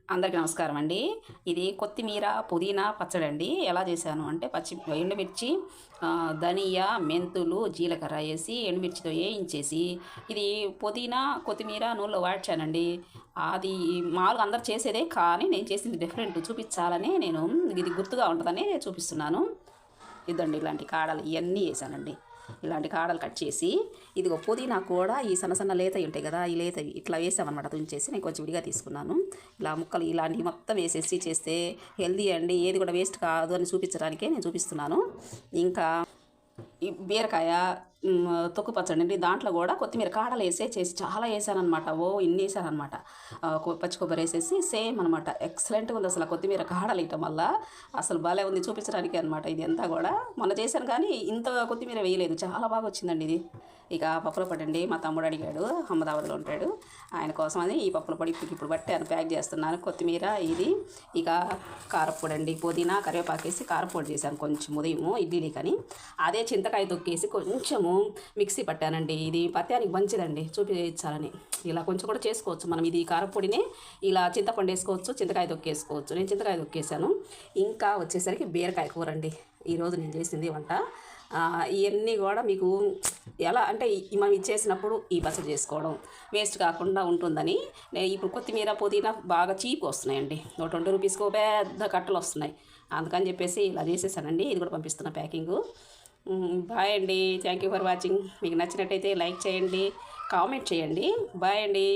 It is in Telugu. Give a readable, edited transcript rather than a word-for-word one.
అందరికీ నమస్కారం అండి. ఇది కొత్తిమీర, పుదీనా పచ్చడండి. ఎలా చేశాను అంటే ఎండుమిర్చి, ధనియా, మెంతులు, జీలకర్ర ఏసి ఎండుమిర్చితో ఏయించేసి, ఇది పుదీనా, కొత్తిమీర నూనెలో వాడ్చానండి. అది మామూలుగా అందరూ చేసేదే, కానీ నేను చేసింది డిఫరెంట్ చూపించాలని నేను ఇది గుర్తుగా ఉంటదని చూపిస్తున్నాను. ఇదండి ఇలాంటి కాడలు ఇయన్నీ ఏసానండి. ఇలాంటి కాడలు కట్ చేసి, ఇదిగో పుదీనా కూడా ఈ సన్న సన్న లేతవి ఉంటాయి కదా, ఈ లేతవి ఇట్లా వేసామన్నమాట. తుంచేసి నేను కొంచెం విడిగా తీసుకున్నాను. ఇలా ముక్కలు ఇలాంటివి మొత్తం వేసేసి చేస్తే హెల్దీ అండి, ఏది కూడా వేస్ట్ కాదు అని చూపించడానికే నేను చూపిస్తున్నాను. ఇంకా ఈ బీరకాయ తొక్కు పచ్చడి అండి, దాంట్లో కూడా కొత్తిమీర కాడలు వేసే చేసి చాలా వేసానమాట. ఇన్ని వేసానమాట. పచ్చి కొబ్బరి వేసేసి సేమ్ అనమాట. ఎక్సలెంట్గా ఉంది అసలు. కొత్తిమీర కాడలు వేయటం వల్ల అసలు భలే ఉంది చూపించడానికి అనమాట. ఇది అంతా కూడా మొన్న చేశాను కానీ ఇంత కొత్తిమీర వేయలేదు, చాలా బాగా వచ్చిందండి ఇది. ఇక పప్పుల పొడి అండి, మా తమ్ముడు అడిగాడు, అహ్మదాబాద్లో ఉంటాడు, ఆయన కోసం అని ఈ పప్పుల పొడి ఇప్పుడు పట్టాను, ప్యాక్ చేస్తున్నాను. కొత్తిమీర ఇది, ఇక కారపొడి అండి, పుదీనా కరివేపాకు వేసి కారపొడి చేశాను కొంచెం ఉదయము ఇడ్లీ కానీ. అదే చింతకాయ తొక్కేసి కొంచెము మిక్సీ పట్టానండి. ఇది పత్యానికి మంచిదండి, చూపించాలని. ఇలా కొంచెం కూడా చేసుకోవచ్చు మనం. ఇది కారపొడిని ఇలా చింతపండు వేసుకోవచ్చు, చింతకాయ తొక్కేసుకోవచ్చు. నేను చింతకాయ తొక్కేసాను. ఇంకా వచ్చేసరికి బీరకాయ కూర అండి ఈరోజు నేను చేసింది వంట. ఇవన్నీ కూడా మీకు ఎలా అంటే మనం ఇచ్చేసినప్పుడు ఈ పచ్చడి చేసుకోవడం వేస్ట్ కాకుండా ఉంటుందని నేను ఇప్పుడు కొత్తిమీర పుదీనా బాగా చీప్ వస్తున్నాయండి. 120 రూపీస్కి పెద్ద కట్టలు వస్తున్నాయి. అందుకని చెప్పేసి ఇలా చేసేసానండి. ఇది కూడా పంపిస్తున్న ప్యాకింగు. బాయ్ అండి, థ్యాంక్ యూ ఫర్ వాచింగ్. మీకు నచ్చినట్టయితే లైక్ చేయండి, కామెంట్ చేయండి. బాయ్ అండి.